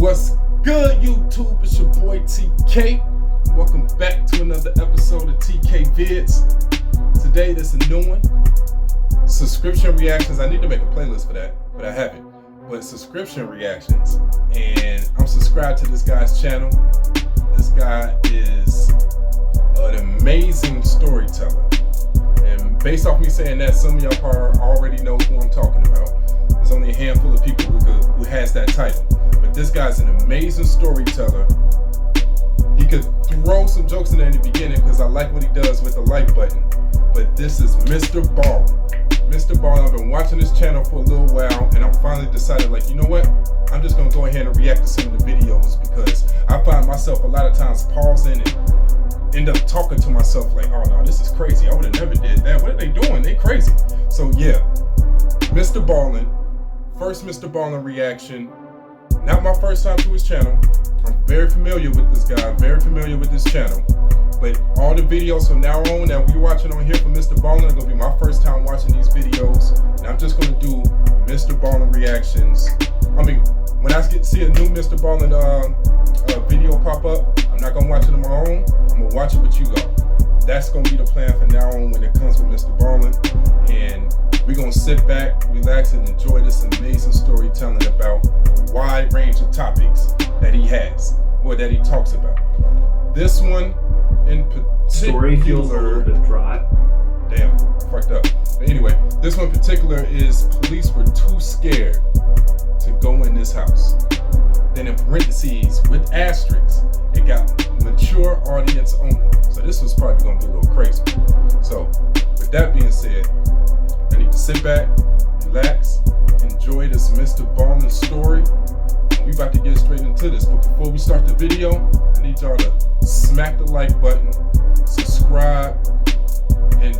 What's good, YouTube? It's your boy TK. Welcome back to another episode of TK Vids. Today, there's a new one. Subscription reactions. I need to make a playlist for that, but I haven't. But subscription reactions. And I'm subscribed to this guy's channel. This guy is an amazing storyteller. And based off me saying that, some of y'all probably already know who I'm talking about. There's only a handful of people who has that title. But this guy's an amazing storyteller. He could throw some jokes in there in the beginning because I like what he does with the like button. But this is MrBallen. MrBallen, I've been watching this channel for a little while and I'm finally decided, like, you know what? I'm just gonna go ahead and react to some of the videos because I find myself a lot of times pausing and end up talking to myself like, oh no, this is crazy. I would have never did that. What are they doing? They crazy. So yeah, MrBallen, first MrBallen reaction. Not my first time to his channel. I'm very familiar with this guy, very familiar with this channel. But all the videos from now on that we're watching on here from MrBallen are gonna be my first time watching these videos. And I'm just gonna do MrBallen reactions. I mean, when I see a new MrBallen video pop up, I'm not gonna watch it on my own. I'm gonna watch it with you guys. That's gonna be the plan from now on when it comes with MrBallen. And we're gonna sit back, relax, and enjoy this amazing storytelling about a wide range of topics that he has, or that he talks about. This one in particular, story feels a little bit dry. Damn, I fucked up. But anyway, this one in particular is police were too scared to go in this house. Then in parentheses, with asterisks, it got mature audience only. So this was probably gonna be a little crazy. So with that being said, I need to sit back, relax, enjoy this MrBallen story. And we about to get straight into this. But before we start the video, I need y'all to smack the like button, subscribe, and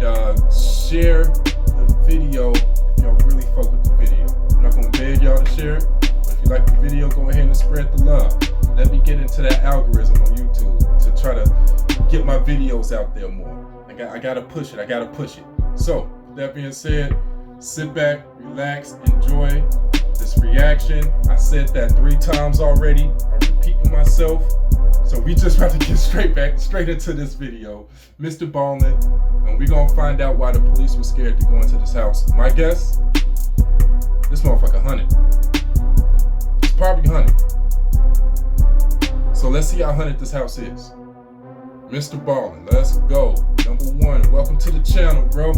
share the video if y'all really fuck with the video. I'm not gonna beg y'all to share it, but if you like the video, go ahead and spread the love. Let me get into that algorithm on YouTube to try to get my videos out there more. I gotta push it. So with that being said, sit back, relax, enjoy this reaction. I said that 3 times already. I'm repeating myself. So we just about to get straight into this video. MrBallen, and we're gonna find out why the police were scared to go into this house. My guess, this motherfucker hunted. It's probably hunted. So let's see how hunted this house is. MrBallen, let's go. Number 1, welcome to the channel, bro.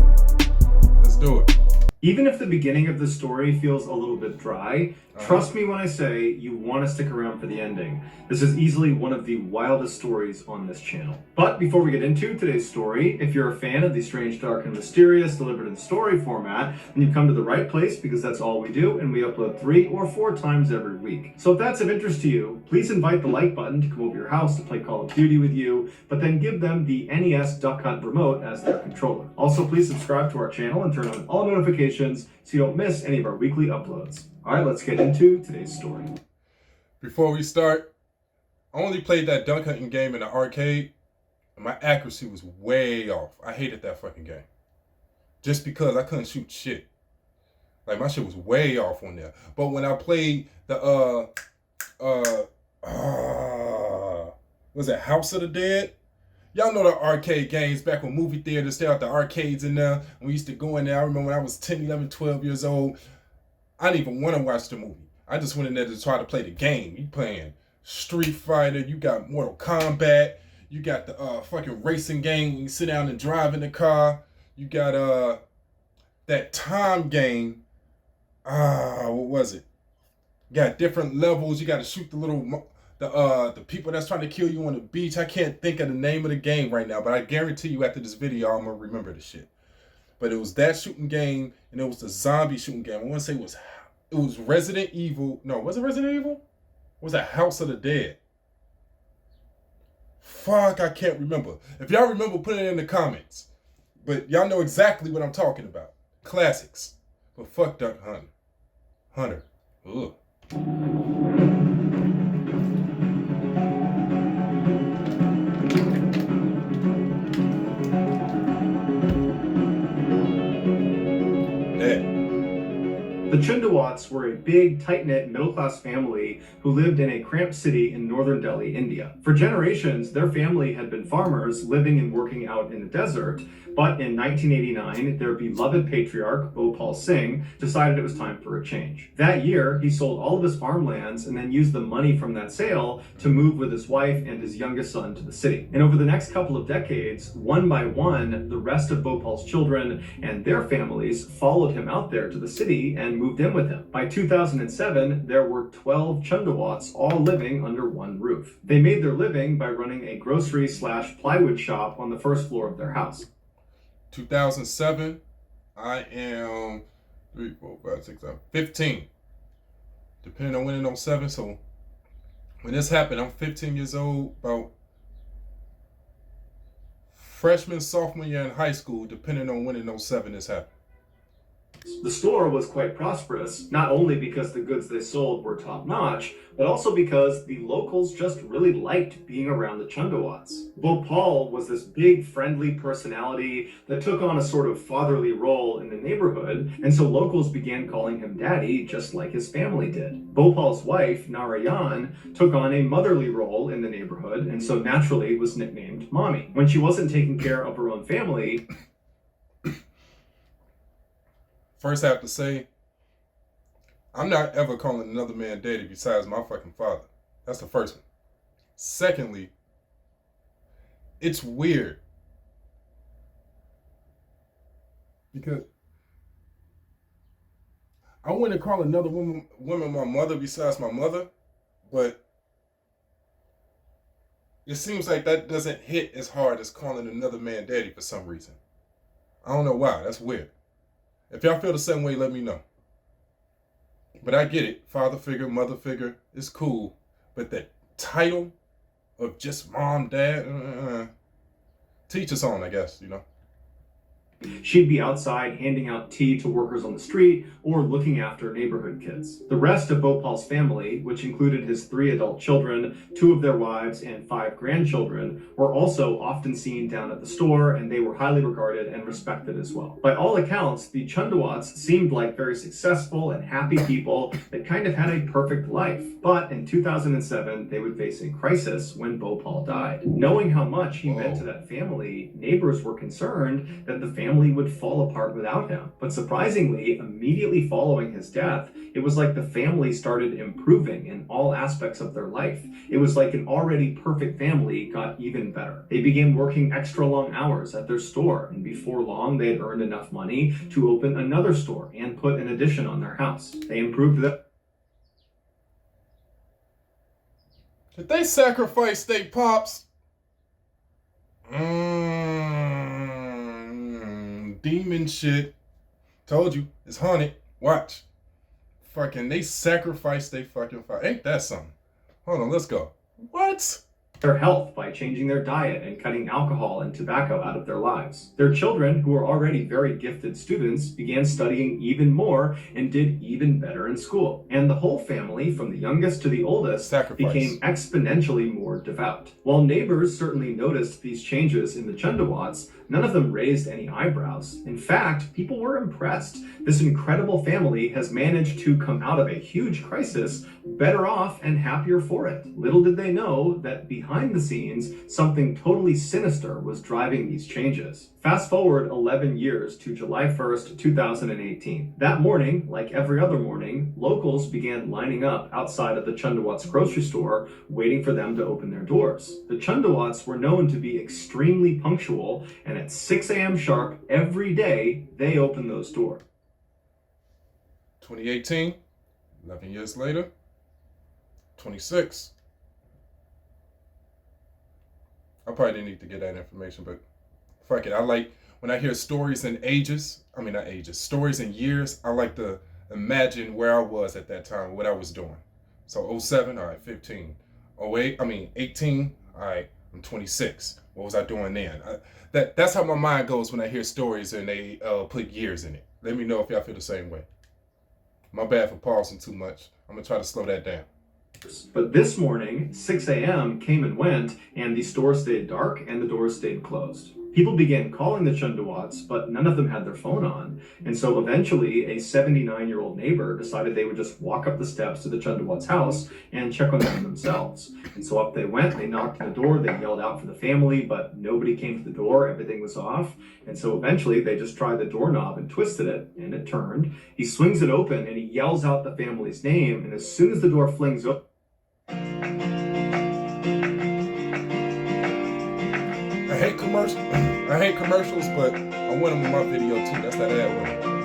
Let's do it. Even if the beginning of the story feels a little bit dry, trust me when I say you want to stick around for the ending. This is easily one of the wildest stories on this channel. But before we get into today's story, if you're a fan of the strange, dark, and mysterious delivered in story format, then you've come to the right place because that's all we do, and we upload 3 or 4 times every week. So if that's of interest to you, please invite the like button to come over your house to play Call of Duty with you, but then give them the NES Duck Hunt remote as their controller. Also, please subscribe to our channel and turn on all notifications so you don't miss any of our weekly uploads. Alright, let's get into today's story. Before we start, I only played that duck hunting game in the arcade, and my accuracy was way off. I hated that fucking game. Just because I couldn't shoot shit. Like, my shit was way off on there. But when I played the, was it House of the Dead? Y'all know the arcade games back when movie theaters, they had the arcades in there. And we used to go in there. I remember when I was 10, 11, 12 years old. I didn't even want to watch the movie. I just went in there to try to play the game. You playing Street Fighter, you got Mortal Kombat, you got the fucking racing game when you sit down and drive in the car. You got that time game. What was it? You got different levels. You got to shoot the little the people that's trying to kill you on the beach. I can't think of the name of the game right now, but I guarantee you after this video I'm gonna remember the shit. But it was that shooting game, and it was the zombie shooting game. I want to say it was Resident Evil. No, was it Resident Evil? Or was that House of the Dead? Fuck, I can't remember. If y'all remember, put it in the comments. But y'all know exactly what I'm talking about. Classics. But fuck Duck Hunter. Ugh. The Chundawats were a big, tight-knit, middle-class family who lived in a cramped city in northern Delhi, India. For generations, their family had been farmers living and working out in the desert, but in 1989, their beloved patriarch, Bhopal Singh, decided it was time for a change. That year, he sold all of his farmlands and then used the money from that sale to move with his wife and his youngest son to the city. And over the next couple of decades, one by one, the rest of Bhopal's children and their families followed him out there to the city and moved in with him. By 2007, there were 12 Chundawats all living under one roof. They made their living by running a grocery/plywood shop on the first floor of their house. 2007, I am 15. Depending on when in 07, so when this happened, I'm 15 years old, about freshman, sophomore year in high school, depending on when in 07 this happened. The store was quite prosperous, not only because the goods they sold were top-notch, but also because the locals just really liked being around the Chundawats. Bhopal was this big, friendly personality that took on a sort of fatherly role in the neighborhood, and so locals began calling him Daddy, just like his family did. Bhopal's wife, Narayan, took on a motherly role in the neighborhood, and so naturally was nicknamed Mommy. When she wasn't taking care of her own family, first, I have to say, I'm not ever calling another man daddy besides my fucking father. That's the first one. Secondly, it's weird. Because I wouldn't call another woman my mother besides my mother, but it seems like that doesn't hit as hard as calling another man daddy for some reason. I don't know why. That's weird. If y'all feel the same way, let me know. But I get it. Father figure, mother figure, it's cool. But that title of just mom, dad, teach us on, I guess, you know. she'd be outside handing out tea to workers on the street or looking after neighborhood kids. The rest of Bhopal's family, which included his 3 adult children, 2 of their wives, and 5 grandchildren, were also often seen down at the store, and they were highly regarded and respected as well. By all accounts, the Chundawats seemed like very successful and happy people that kind of had a perfect life. But in 2007, they would face a crisis when Bhopal died. Knowing how much he meant to that family, neighbors were concerned that the family would fall apart without him. But surprisingly, immediately following his death, it was like the family started improving in all aspects of their life. It was like an already perfect family got even better. They began working extra long hours at their store, and before long, they had earned enough money to open another store and put an addition on their house. They improved the... Did they sacrifice their pops? Demon shit. Told you, it's haunted. Watch. Fucking, they sacrificed their fucking father. Ain't that something? Hold on, let's go. What? Their health by changing their diet and cutting alcohol and tobacco out of their lives. Their children, who were already very gifted students, began studying even more and did even better in school. And the whole family, from the youngest to the oldest, became exponentially more devout. While neighbors certainly noticed these changes in the Chundawats, none of them raised any eyebrows. In fact, people were impressed. This incredible family has managed to come out of a huge crisis better off and happier for it. Little did they know that behind the scenes, something totally sinister was driving these changes. Fast forward 11 years to July 1st, 2018. That morning, like every other morning, locals began lining up outside of the Chundawats grocery store, waiting for them to open their doors. The Chundawats were known to be extremely punctual, and at 6 a.m. sharp every day, they opened those doors. 2018, 11 years later, 26. I probably didn't need to get that information, but fuck it. I like when I hear stories in stories in years, I like to imagine where I was at that time, what I was doing. So 07, all right, 15. 18, all right, I'm 26. What was I doing then? That's how my mind goes when I hear stories and they put years in it. Let me know if y'all feel the same way. My bad for pausing too much. I'm gonna try to slow that down. But this morning, 6 a.m. came and went, and the store stayed dark and the doors stayed closed. People began calling the Chundawats, but none of them had their phone on. And so eventually a 79-year-old neighbor decided they would just walk up the steps to the Chundawats' house and check on them themselves. And so up they went, they knocked on the door, they yelled out for the family, but nobody came to the door, everything was off. And so eventually they just tried the doorknob and twisted it, and it turned. He swings it open and he yells out the family's name, and as soon as the door flings open, I hate commercials, but I want them in my video too. That's that ad one.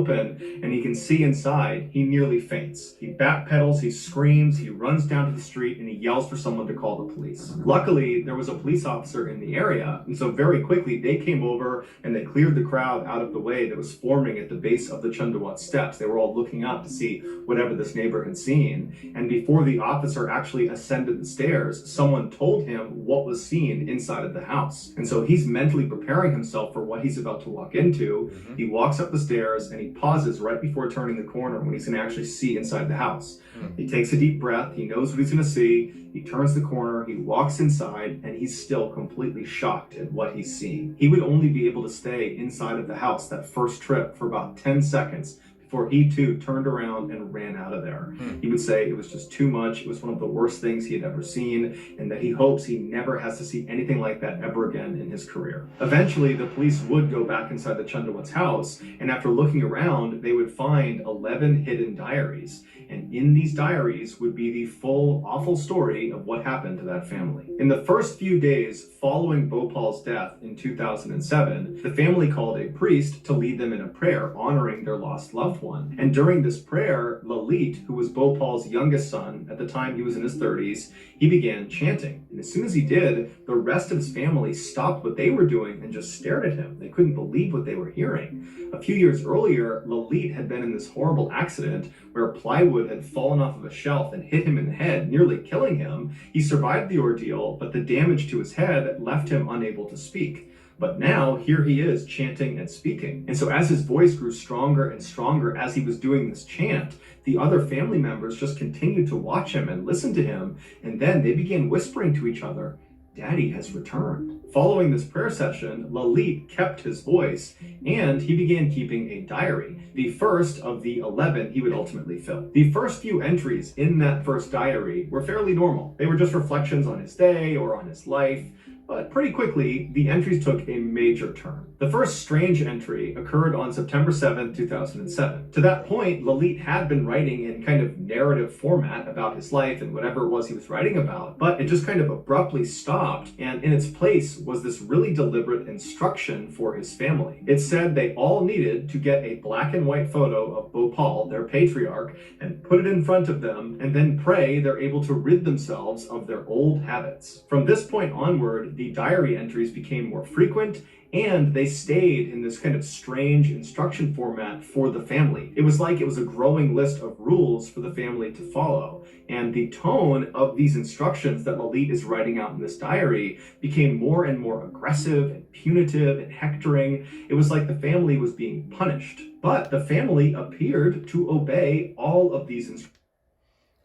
open and he can see inside, he nearly faints. He backpedals, he screams, he runs down to the street, and he yells for someone to call the police. Luckily, there was a police officer in the area, and so very quickly they came over and they cleared the crowd out of the way that was forming at the base of the Chundawat steps. They were all looking up to see whatever this neighbor had seen, and before the officer actually ascended the stairs, someone told him what was seen inside of the house. And so he's mentally preparing himself for what he's about to walk into. He walks up the stairs and he pauses right before turning the corner when he's going to actually see inside the house. He takes a deep breath, he knows what he's going to see, he turns the corner, he walks inside, and he's still completely shocked at what he's seeing. He would only be able to stay inside of the house that first trip for about 10 seconds before he too turned around and ran out of there. He would say it was just too much, it was one of the worst things he had ever seen, and that he hopes he never has to see anything like that ever again in his career. Eventually, the police would go back inside the Chundawat's house, and after looking around, they would find 11 hidden diaries. And in these diaries would be the full, awful story of what happened to that family. In the first few days following Bhopal's death in 2007, the family called a priest to lead them in a prayer honoring their lost loved one. And during this prayer, Lalit, who was Bhopal's youngest son, at the time he was in his 30s, he began chanting. And as soon as he did, the rest of his family stopped what they were doing and just stared at him. They couldn't believe what they were hearing. A few years earlier, Lalit had been in this horrible accident where plywood had fallen off of a shelf and hit him in the head, nearly killing him. He survived the ordeal, but the damage to his head left him unable to speak. But now, here he is chanting and speaking. And so as his voice grew stronger and stronger as he was doing this chant, the other family members just continued to watch him and listen to him. And then they began whispering to each other, "Daddy has returned." Following this prayer session, Lalit kept his voice and he began keeping a diary, the first of the 11 he would ultimately fill. The first few entries in that first diary were fairly normal. They were just reflections on his day or on his life. But pretty quickly, the entries took a major turn. The first strange entry occurred on September 7, 2007. To that point, Lalit had been writing in kind of narrative format about his life and whatever it was he was writing about, but it just kind of abruptly stopped, and in its place was this really deliberate instruction for his family. It said they all needed to get a black and white photo of Bhopal, their patriarch, and put it in front of them, and then pray they're able to rid themselves of their old habits. From this point onward, the diary entries became more frequent, and they stayed in this kind of strange instruction format for the family. It was like it was a growing list of rules for the family to follow. And the tone of these instructions that Lalit is writing out in this diary became more and more aggressive and punitive and hectoring. It was like the family was being punished. But the family appeared to obey all of these instructions.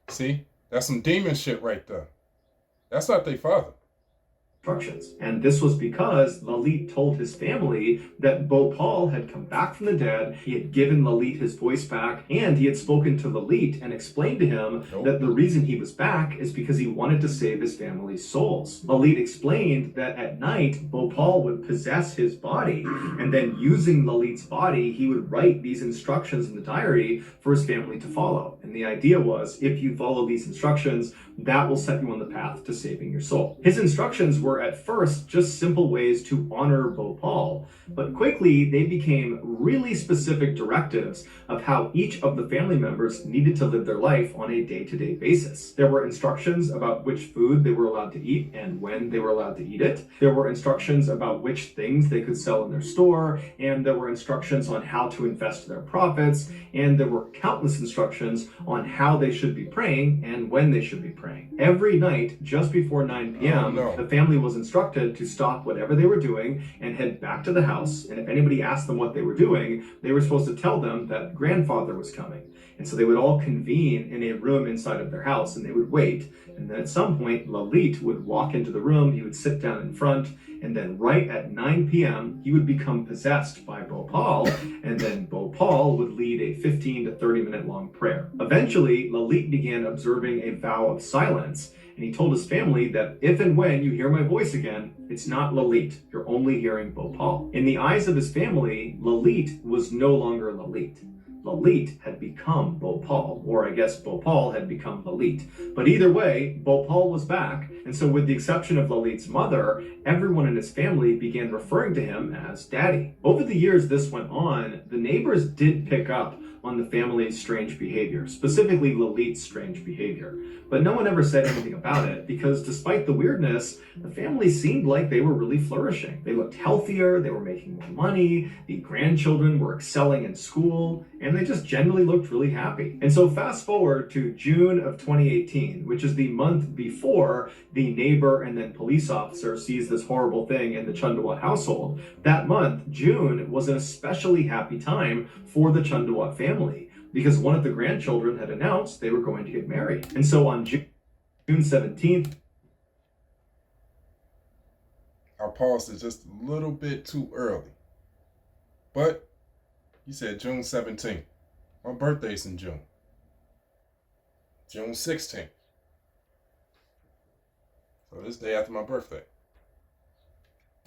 See, that's some demon shit right there. That's not their father. And this was because Lalit told his family that Bhopal had come back from the dead, he had given Lalit his voice back, and he had spoken to Lalit and explained to him that the reason he was back is because he wanted to save his family's souls. Lalit explained that at night, Bhopal would possess his body, and then using Lalit's body, he would write these instructions in the diary for his family to follow. And the idea was, if you follow these instructions, that will set you on the path to saving your soul. His instructions were at first just simple ways to honor Bhopal, but quickly they became really specific directives of how each of the family members needed to live their life on a day-to-day basis. There were instructions about which food they were allowed to eat and when they were allowed to eat it. There were instructions about which things they could sell in their store, and there were instructions on how to invest their profits, and there were countless instructions on how they should be praying and when they should be praying. Every night, just before 9 p.m., the family was instructed to stop whatever they were doing and head back to the house. And if anybody asked them what they were doing, they were supposed to tell them that grandfather was coming. And so they would all convene in a room inside of their house and they would wait. And then at some point, Lalit would walk into the room, he would sit down in front, and then right at 9 p.m., he would become possessed by Bhopal, and then Bhopal would lead a 15 to 30 minute long prayer. Eventually, Lalit began observing a vow of silence, and he told his family that if and when you hear my voice again, it's not Lalit, you're only hearing Bhopal. In the eyes of his family, Lalit was no longer Lalit. Lalit had become Bhopal, or I guess Bhopal had become Lalit. But either way, Bhopal was back, and so with the exception of Lalit's mother, everyone in his family began referring to him as Daddy. Over the years this went on, the neighbors did pick up on the family's strange behavior, specifically Lalit's strange behavior. But no one ever said anything about it because despite the weirdness, the family seemed like they were really flourishing. They looked healthier, they were making more money, the grandchildren were excelling in school, and they just generally looked really happy. And so fast forward to June of 2018, which is the month before the neighbor and then police officer sees this horrible thing in the Chundawat household. That month, June, was an especially happy time for the Chundawat family because one of the grandchildren had announced they were going to get married. And so on June 17th, I paused it just a little bit too early. But you said June 17th. My birthday's in June. June 16th. So this day after my birthday.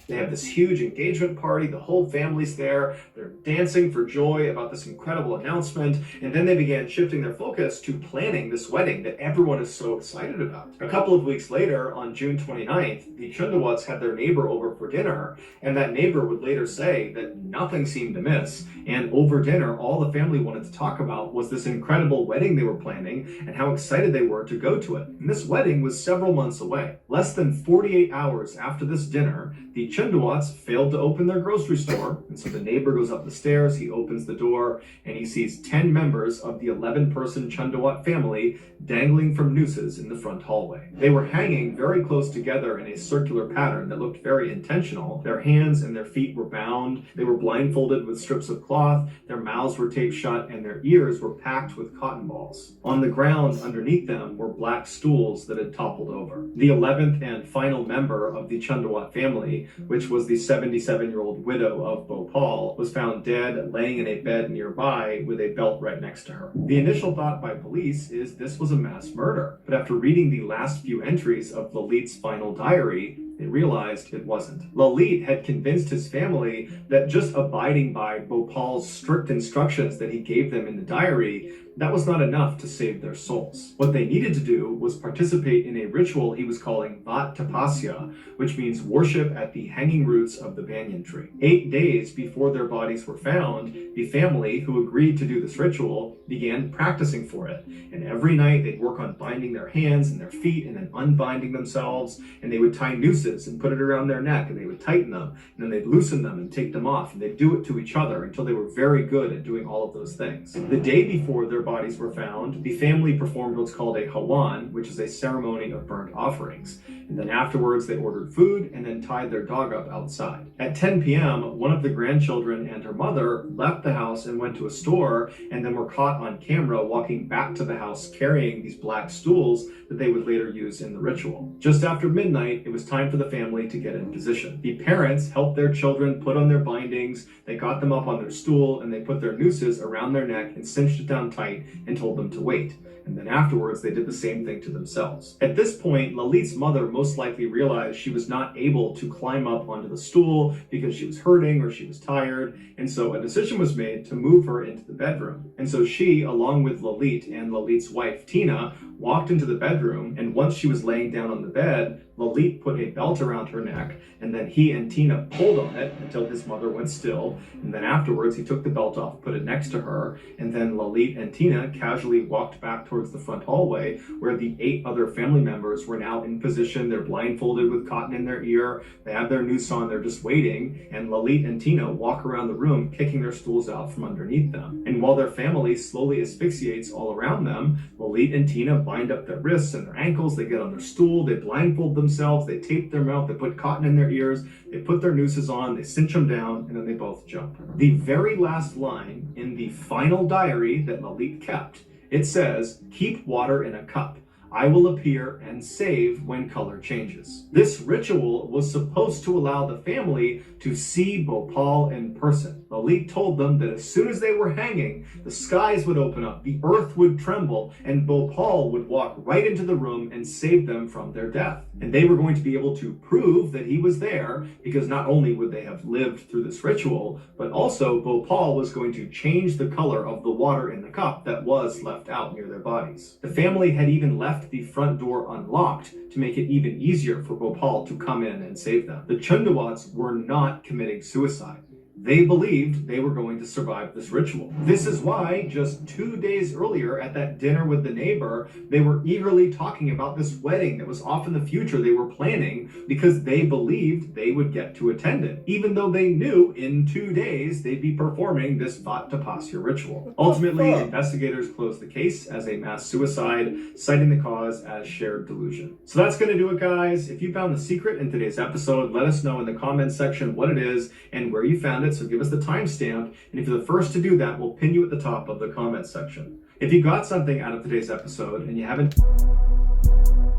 they have this huge engagement party. The whole family's there. They're dancing for joy about this incredible announcement. And then they began shifting their focus to planning this wedding that everyone is so excited about. A couple of weeks later, on June 29th, the Chundawats had their neighbor over for dinner. And that neighbor would later say that nothing seemed amiss. And over dinner, all the family wanted to talk about was this incredible wedding they were planning and how excited they were to go to it. And this wedding was several months away. Less than 48 hours after this dinner, the Chundawats failed to open their grocery store, and so the neighbor goes up the stairs, he opens the door, and he sees 10 members of the 11-person Chundawat family dangling from nooses in the front hallway. They were hanging very close together in a circular pattern that looked very intentional. Their hands and their feet were bound, they were blindfolded with strips of cloth, their mouths were taped shut, and their ears were packed with cotton balls. On the ground underneath them were black stools that had toppled over. The 11th and final member of the Chundawat family, which was the 77-year-old widow of Bhopal, was found dead laying in a bed nearby with a belt right next to her. The initial thought by police is this was a mass murder, but after reading the last few entries of Lalit's final diary, they realized it wasn't. Lalit had convinced his family that just abiding by Bhopal's strict instructions that he gave them in the diary, that was not enough to save their souls. What they needed to do was participate in a ritual he was calling Vat Tapasya, which means worship at the hanging roots of the banyan tree. 8 days before their bodies were found, the family who agreed to do this ritual began practicing for it. And every night they'd work on binding their hands and their feet and then unbinding themselves, and they would tie nooses and put it around their neck, and they would tighten them, and then they'd loosen them and take them off, and they'd do it to each other until they were very good at doing all of those things. The day before their bodies were found, the family performed what's called a hawan, which is a ceremony of burnt offerings. And then afterwards they ordered food and then tied their dog up outside. At 10 p.m., one of the grandchildren and her mother left the house and went to a store, and then were caught on camera walking back to the house carrying these black stools that they would later use in the ritual. Just after midnight, it was time for the family to get in position. The parents helped their children put on their bindings, they got them up on their stool, and they put their nooses around their neck and cinched it down tight and told them to wait. And then afterwards, they did the same thing to themselves. At this point, Lalit's mother most likely realized she was not able to climb up onto the stool because she was hurting or she was tired, and so a decision was made to move her into the bedroom. And so she, along with Lalit and Lalit's wife, Tina, walked into the bedroom, and once she was laying down on the bed, Lalit put a belt around her neck, and then he and Tina pulled on it until his mother went still, and then afterwards he took the belt off, put it next to her, and then Lalit and Tina casually walked back towards the front hallway where the 8 other family members were now in position. They're blindfolded with cotton in their ear, they have their noose on, they're just waiting, and Lalit and Tina walk around the room kicking their stools out from underneath them. And while their family slowly asphyxiates all around them, Lalit and Tina bind up their wrists and their ankles, they get on their stool, they blindfold themselves, they tape their mouth, they put cotton in their ears, they put their nooses on, they cinch them down, and then they both jump. The very last line in the final diary that Malik kept, it says, "Keep water in a cup. I will appear and save when color changes." This ritual was supposed to allow the family to see Bhopal in person. Malik told them that as soon as they were hanging, the skies would open up, the earth would tremble, and Bhopal would walk right into the room and save them from their death. And they were going to be able to prove that he was there, because not only would they have lived through this ritual, but also Bhopal was going to change the color of the water in the cup that was left out near their bodies. The family had even left the front door unlocked to make it even easier for Bhopal to come in and save them. The Chundawats were not committing suicide. They believed they were going to survive this ritual. This is why just 2 days earlier at that dinner with the neighbor, they were eagerly talking about this wedding that was off in the future they were planning, because they believed they would get to attend it, even though they knew in 2 days they'd be performing this Vat Tapasya ritual. Ultimately, investigators closed the case as a mass suicide, citing the cause as shared delusion. So that's going to do it, guys. If you found the secret in today's episode, let us know in the comments section what it is and where you found it. So give us the timestamp, and if you're the first to do that, we'll pin you at the top of the comment section. If you got something out of today's episode and you haven't...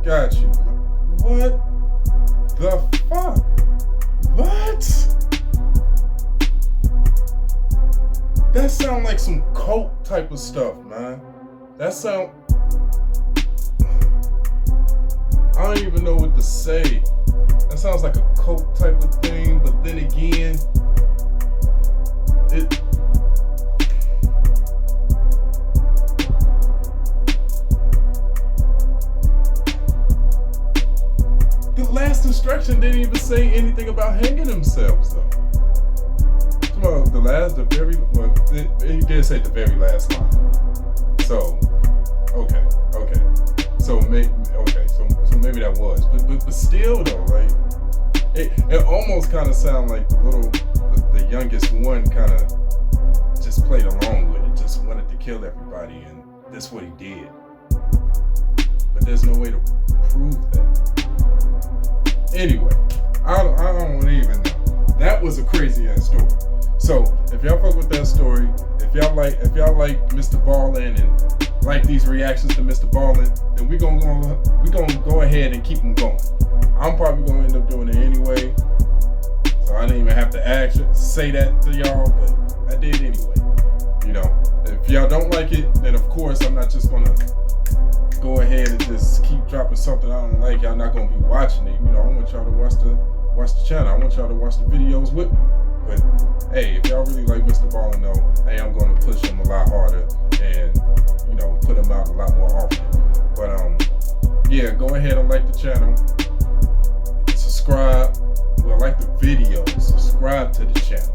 Got you. What the fuck? What? That sound like some cult type of stuff, man. That sound... I don't even know what to say. That sounds like a cult type of thing, but then again... The last instruction didn't even say anything about hanging themselves, though. Well, he did say the very last line. So, okay. So maybe that was, but still though, like it almost kind of sounded like the youngest one kind of just played along with it, just wanted to kill everybody, and that's what he did. But there's no way to prove that. Anyway, I don't even know. That was a crazy ass story. So if y'all fuck with that story, if y'all like MrBallen and like these reactions to MrBallen, then we gonna go ahead and keep them going. I'm probably gonna end up doing it anyway, so I didn't even have to say that to y'all, but I did anyway. You know, if y'all don't like it, then of course I'm not just gonna go ahead and just keep dropping something I don't like. Y'all not gonna be watching it. You know, I want y'all to watch the channel. I want y'all to watch the videos with me. But hey, if y'all really like MrBallen, though, hey, I'm gonna push him a lot harder and, you know, put him out a lot more often. But yeah, go ahead and like the channel, subscribe. Well, like the video, subscribe to the channel,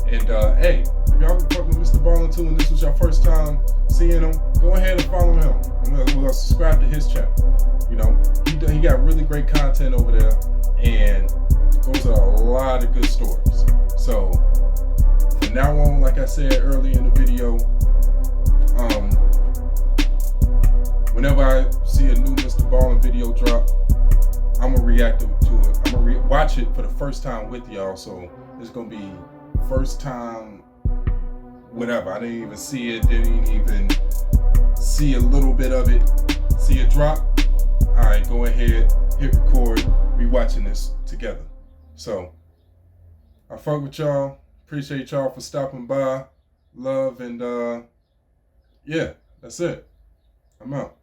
and hey, if y'all fuck with MrBallen too, and this was your first time seeing him, go ahead and follow him. We'll subscribe to his channel. You know, he got really great content over there, and goes with a lot of good stories. So from now on, like I said earlier in the video, whenever I see a new MrBallen video drop, I'm gonna react to it. I'm gonna watch it for the first time with y'all. So it's gonna be first time, whatever. I didn't even see it. Didn't even see a little bit of it. See it drop. All right, go ahead, hit record. We watching this together. So I fuck with y'all. Appreciate y'all for stopping by. Love, and yeah, that's it. I'm out.